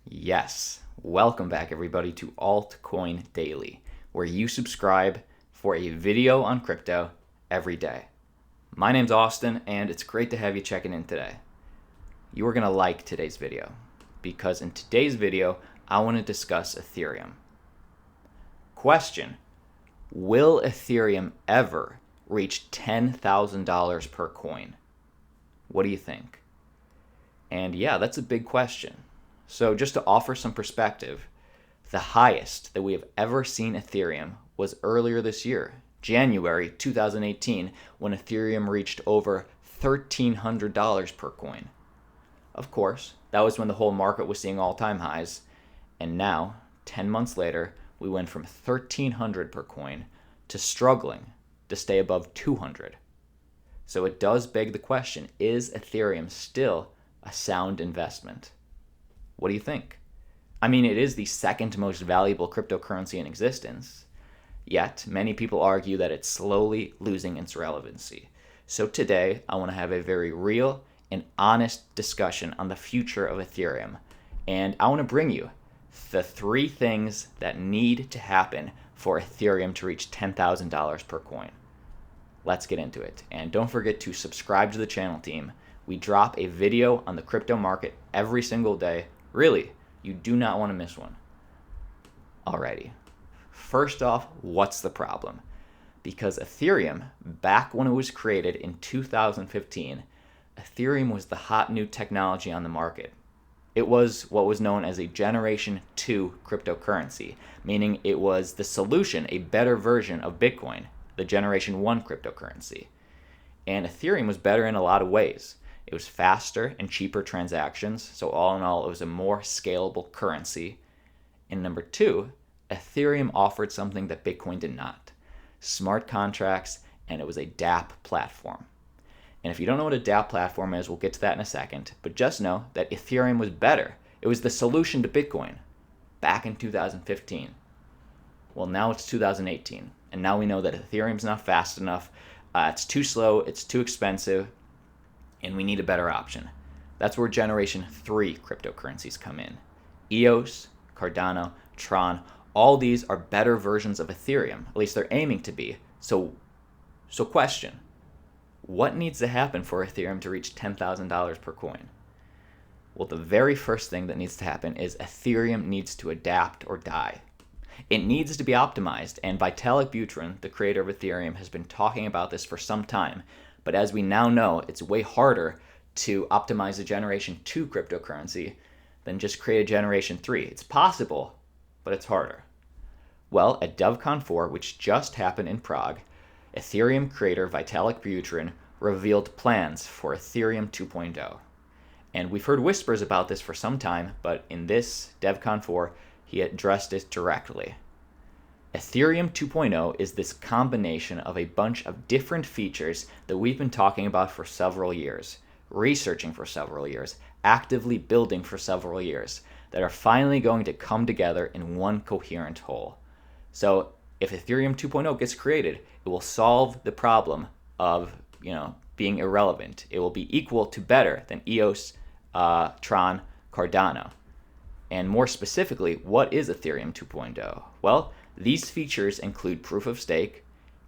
Yes, welcome back everybody to Altcoin Daily, where you subscribe for a video on crypto every day. My name's Austin, and it's great to have you checking in today. You are going to like today's video, because in today's video, I want to discuss Ethereum. Question: will Ethereum ever reach $10,000 per coin? What do you think? And yeah, that's a big question. So just to offer some perspective, the highest that we have ever seen Ethereum was earlier this year, January 2018, when Ethereum reached over $1,300 per coin. Of course, that was when the whole market was seeing all-time highs, and now, 10 months later, we went from $1,300 per coin to struggling to stay above $200. So it does beg the question, is Ethereum still a sound investment? What do you think? I mean, it is the second most valuable cryptocurrency in existence, yet many people argue that it's slowly losing its relevancy. So today, I want to have a very real and honest discussion on the future of Ethereum, and I want to bring you the 3 things that need to happen for Ethereum to reach $10,000 per coin. Let's get into it, and don't forget to subscribe to the channel, team. We drop a video on the crypto market every single day. Really, you do not want to miss one. Alrighty. First off, what's the problem? Because Ethereum, back when it was created in 2015, Ethereum was the hot new technology on the market. It was what was known as a Generation 2 cryptocurrency, meaning it was the solution, a better version of Bitcoin, the Generation 1 cryptocurrency. And Ethereum was better in a lot of ways. It was faster and cheaper transactions, so all in all, it was a more scalable currency. And number 2, Ethereum offered something that Bitcoin did not: smart contracts, and it was a Dapp platform. And if you don't know what a Dapp platform is, we'll get to that in a second, but just know that Ethereum was better. It was the solution to Bitcoin back in 2015. Well, now it's 2018, and now we know that Ethereum's not fast enough, it's too slow, it's too expensive, and we need a better option. That's where Generation 3 cryptocurrencies come in. EOS, Cardano, Tron, all these are better versions of Ethereum. At least they're aiming to be. So question: what needs to happen for Ethereum to reach $10,000 per coin? Well, the very first thing that needs to happen is Ethereum needs to adapt or die. It needs to be optimized, and Vitalik Buterin, the creator of Ethereum, has been talking about this for some time. But as we now know, it's way harder to optimize a Generation 2 cryptocurrency than just create a Generation 3. It's possible, but it's harder. Well, at DevCon 4, which just happened in Prague, Ethereum creator Vitalik Buterin revealed plans for Ethereum 2.0. And we've heard whispers about this for some time, but in this DevCon 4, he addressed it directly. Ethereum 2.0 is this combination of a bunch of different features that we've been talking about for several years, researching for several years, actively building for several years, that are finally going to come together in one coherent whole. So if Ethereum 2.0 gets created, it will solve the problem of being irrelevant. It will be equal to better than EOS, Tron, Cardano. And more specifically, what is Ethereum 2.0? Well, these features include proof of stake,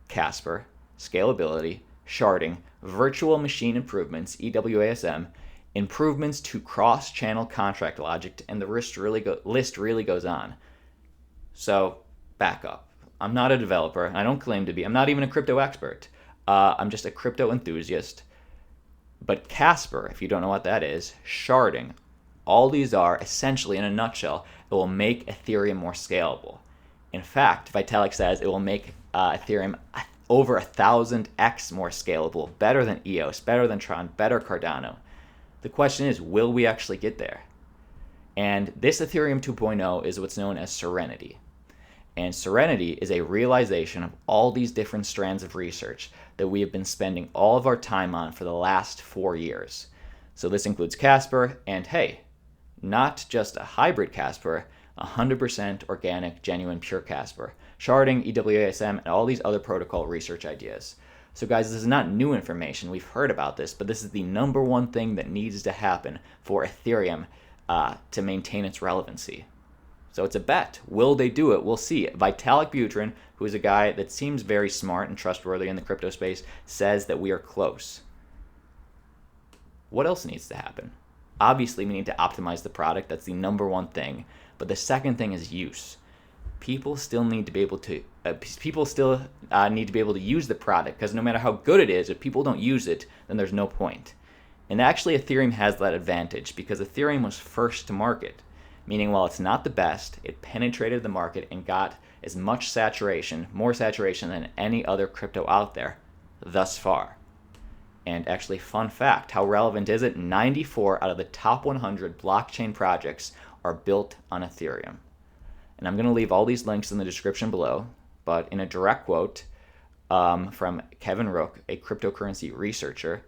Casper, scalability, sharding, virtual machine improvements, EWASM, improvements to cross-channel contract logic, and the list really goes on. So, back up. I'm not a developer. I don't claim to be. I'm not even a crypto expert. I'm just a crypto enthusiast. But Casper, if you don't know what that is, sharding, all these are essentially, in a nutshell, it will make Ethereum more scalable. In fact, Vitalik says it will make Ethereum over 1,000x more scalable, better than EOS, better than Tron, better Cardano. The question is, will we actually get there? And this Ethereum 2.0 is what's known as Serenity. And Serenity is a realization of all these different strands of research that we have been spending all of our time on for the last 4 years. So this includes Casper, and hey, not just a hybrid Casper, 100% organic, genuine, pure Casper, sharding, EWASM, and all these other protocol research ideas. So guys, this is not new information. We've heard about this, but this is the number one thing that needs to happen for Ethereum to maintain its relevancy. So it's a bet. Will they do it? We'll see. Vitalik Buterin, who is a guy that seems very smart and trustworthy in the crypto space, says that we are close. What else needs to happen? Obviously, we need to optimize the product. That's the number one thing. But the second thing is use. People still need to be able to use the product, because no matter how good it is, if people don't use it, then there's no point. And actually, Ethereum has that advantage because Ethereum was first to market, meaning while it's not the best, it penetrated the market and got as much saturation, more saturation than any other crypto out there thus far. And actually, fun fact, how relevant is it? 94 out of the top 100 blockchain projects are built on Ethereum. And I'm going to leave all these links in the description below, but in a direct quote from Kevin Rook, a cryptocurrency researcher,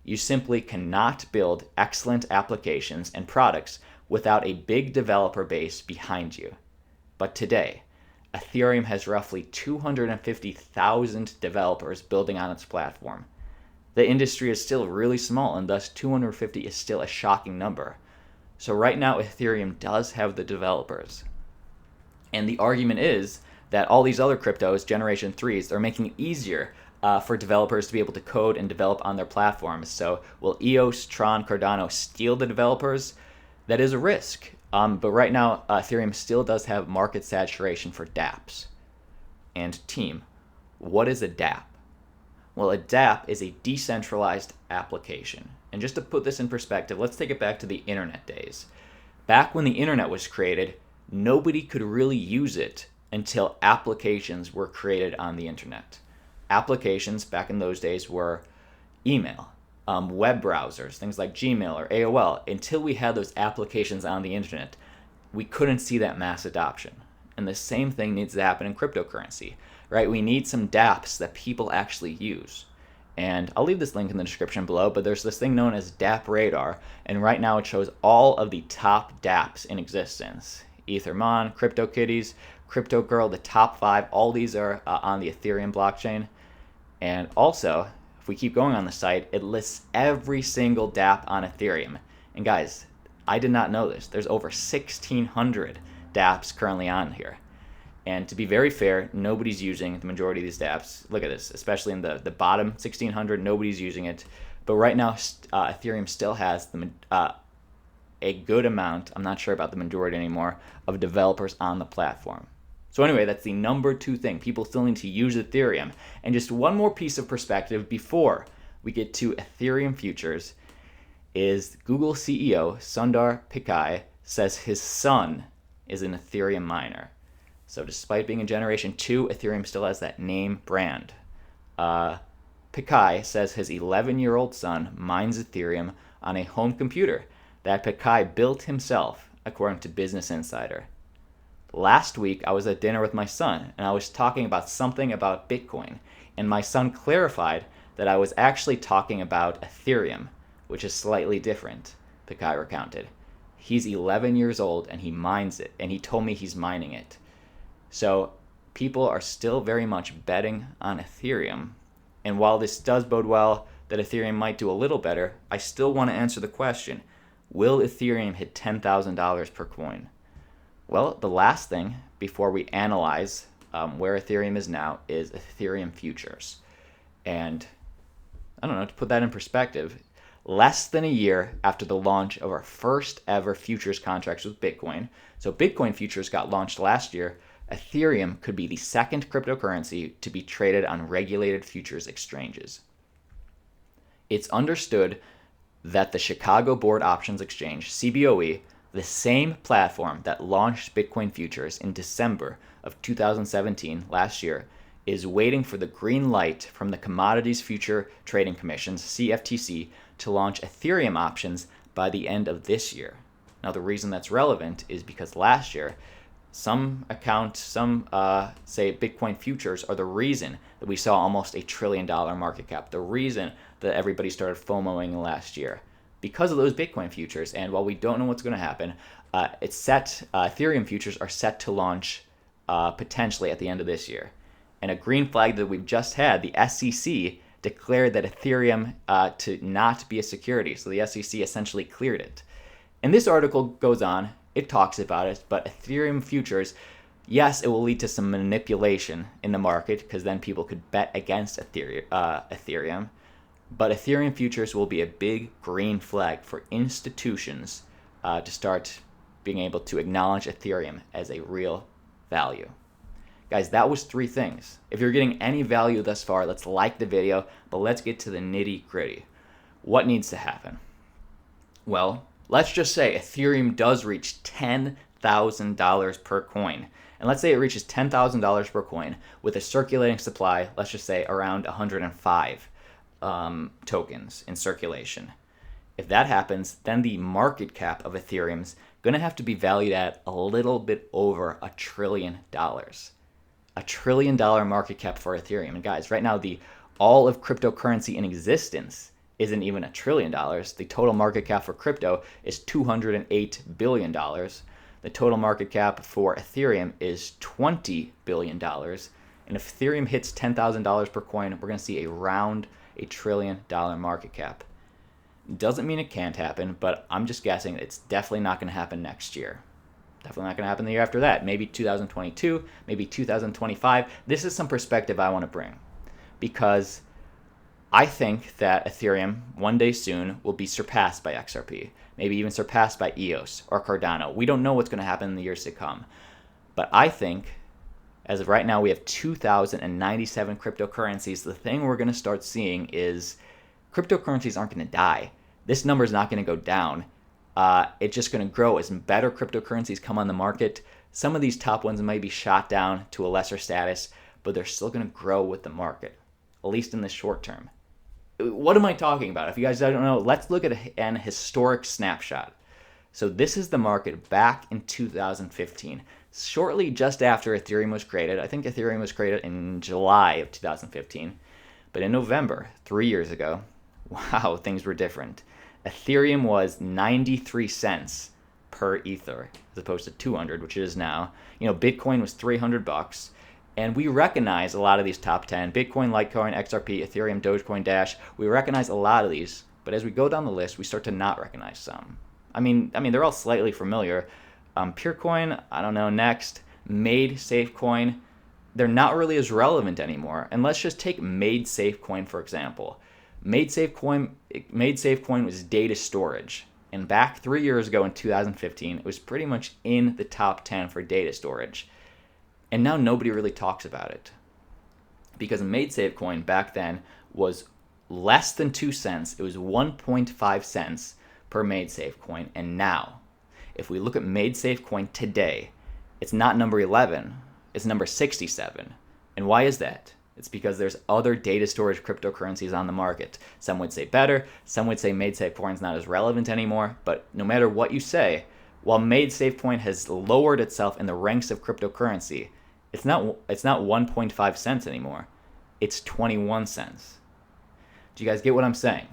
you simply cannot build excellent applications and products without a big developer base behind you. But today, Ethereum has roughly 250,000 developers building on its platform. The industry is still really small, and thus 250 is still a shocking number. So right now, Ethereum does have the developers. And the argument is that all these other cryptos, Generation 3s, are making it easier for developers to be able to code and develop on their platforms. So will EOS, Tron, Cardano steal the developers? That is a risk. But right now, Ethereum still does have market saturation for dApps. And team, what is a dApp? Well, a dApp is a decentralized application. And just to put this in perspective, let's take it back to the internet days. Back when the internet was created, nobody could really use it until applications were created on the internet. Applications back in those days were email, web browsers, things like Gmail or AOL. Until we had those applications on the internet, we couldn't see that mass adoption. And the same thing needs to happen in cryptocurrency, right? We need some dApps that people actually use. And I'll leave this link in the description below, but there's this thing known as Dapp Radar, and right now it shows all of the top dApps in existence. Ethermon, CryptoKitties, CryptoGirl, the top 5, all these are on the Ethereum blockchain. And also, if we keep going on the site, it lists every single dApp on Ethereum. And guys, I did not know this. There's over 1,600 dApps currently on here. And to be very fair, nobody's using the majority of these dApps. Look at this, especially in the bottom 1,600, nobody's using it. But right now, Ethereum still has a good amount, I'm not sure about the majority anymore, of developers on the platform. So anyway, that's the number 2 thing. People still need to use Ethereum. And just one more piece of perspective before we get to Ethereum futures is Google CEO Sundar Pichai says his son is an Ethereum miner. So despite being in Generation 2, Ethereum still has that name brand. Pichai says his 11-year-old son mines Ethereum on a home computer that Pichai built himself, according to Business Insider. Last week, I was at dinner with my son, and I was talking about something about Bitcoin, and my son clarified that I was actually talking about Ethereum, which is slightly different, Pichai recounted. He's 11 years old, and he mines it, and he told me he's mining it. So people are still very much betting on Ethereum, and while this does bode well that Ethereum might do a little better, I still want to answer the question, will Ethereum hit $10,000 per coin? Well, the last thing before we analyze where Ethereum is now is Ethereum futures. And I don't know, to put that in perspective, less than a year after the launch of our first ever futures contracts with Bitcoin, so Bitcoin futures got launched last year, Ethereum could be the second cryptocurrency to be traded on regulated futures exchanges. It's understood that the Chicago Board Options Exchange, cboe, the same platform that launched Bitcoin futures in December of 2017, last year, is waiting for the green light from the Commodities Future Trading Commission's CFTC to launch Ethereum options by the end of this year. Now, the reason that's relevant is because last year, some say Bitcoin futures are the reason that we saw almost $1 trillion market cap, the reason that everybody started FOMOing last year. Because of those Bitcoin futures, and while we don't know what's going to happen, Ethereum futures are set to launch potentially at the end of this year. And a green flag that we've just had, the SEC declared that Ethereum to not be a security. So the SEC essentially cleared it. And this article goes on, it talks about it, but Ethereum futures, yes, it will lead to some manipulation in the market because then people could bet against Ethereum. But Ethereum futures will be a big green flag for institutions to start being able to acknowledge Ethereum as a real value. Guys, that was 3 things. If you're getting any value thus far, let's like the video, but let's get to the nitty gritty. What needs to happen? Well, let's just say Ethereum does reach $10,000 per coin. And let's say it reaches $10,000 per coin with a circulating supply, let's just say around 105 tokens in circulation. If that happens, then the market cap of Ethereum's going to have to be valued at a little bit over $1 trillion. $1 trillion market cap for Ethereum. And guys, right now, all of cryptocurrency in existence isn't even $1 trillion. The total market cap for crypto is $208 billion. The total market cap for Ethereum is $20 billion. And if Ethereum hits $10,000 per coin, we're going to see around $1 trillion market cap. Doesn't mean it can't happen, but I'm just guessing it's definitely not going to happen next year. Definitely not going to happen the year after that. Maybe 2022, maybe 2025. This is some perspective I want to bring because I think that Ethereum one day soon will be surpassed by XRP, maybe even surpassed by EOS or Cardano. We don't know what's going to happen in the years to come. But I think as of right now, we have 2,097 cryptocurrencies. The thing we're going to start seeing is cryptocurrencies aren't going to die. This number is not going to go down. It's just going to grow as better cryptocurrencies come on the market. Some of these top ones might be shot down to a lesser status, but they're still going to grow with the market, at least in the short term. What am I talking about? If you guys don't know, let's look at an historic snapshot. So this is the market back in 2015, shortly just after Ethereum was created. I think Ethereum was created in July of 2015. But in November, 3 years ago, wow, things were different. Ethereum was 93 cents per ether as opposed to 200, which it is now. Bitcoin was $300. And we recognize a lot of these top 10, Bitcoin, Litecoin, XRP, Ethereum, Dogecoin, Dash. We recognize a lot of these, but as we go down the list, we start to not recognize some. I mean, they're all slightly familiar. Purecoin, I don't know, next. Made Safecoin, they're not really as relevant anymore. And let's just take Made Safecoin, for example. Made Safecoin was data storage. And back 3 years ago in 2015, it was pretty much in the top 10 for data storage. And now nobody really talks about it. Because Made Safecoin back then was less than 2 cents. It was 1.5 cents per Made Safecoin. And now, if we look at Made Safecoin today, it's not number 11. It's number 67. And why is that? It's because there's other data storage cryptocurrencies on the market. Some would say better. Some would say Made Safecoin is not as relevant anymore. But no matter what you say, while Made Safecoin has lowered itself in the ranks of cryptocurrency, it's not 1.5 cents anymore. It's 21 cents. Do you guys get what I'm saying?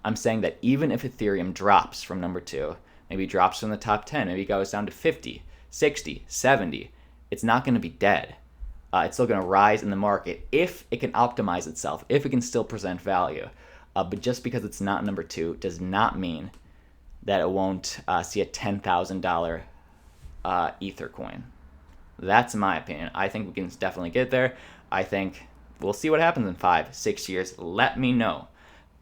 I'm saying that even if Ethereum drops from number 2, maybe drops from the top 10, maybe goes down to 50, 60, 70, it's not going to be dead. It's still going to rise in the market if it can optimize itself, if it can still present value. But just because it's not number 2 does not mean that it won't see a $10,000 Ether coin. That's my opinion. I think we can definitely get there. I think we'll see what happens in 5-6 years. Let me know.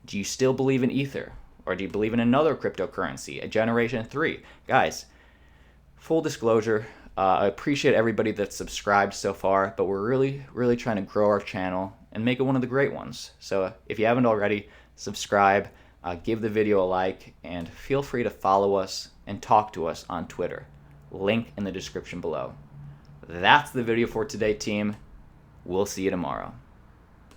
Do you still believe in Ether? Or do you believe in another cryptocurrency, a generation 3? Guys, full disclosure, I appreciate everybody that's subscribed so far, but we're really, really trying to grow our channel and make it one of the great ones. So if you haven't already, subscribe, give the video a like, and feel free to follow us and talk to us on Twitter. Link in the description below. That's the video for today, team. We'll see you tomorrow.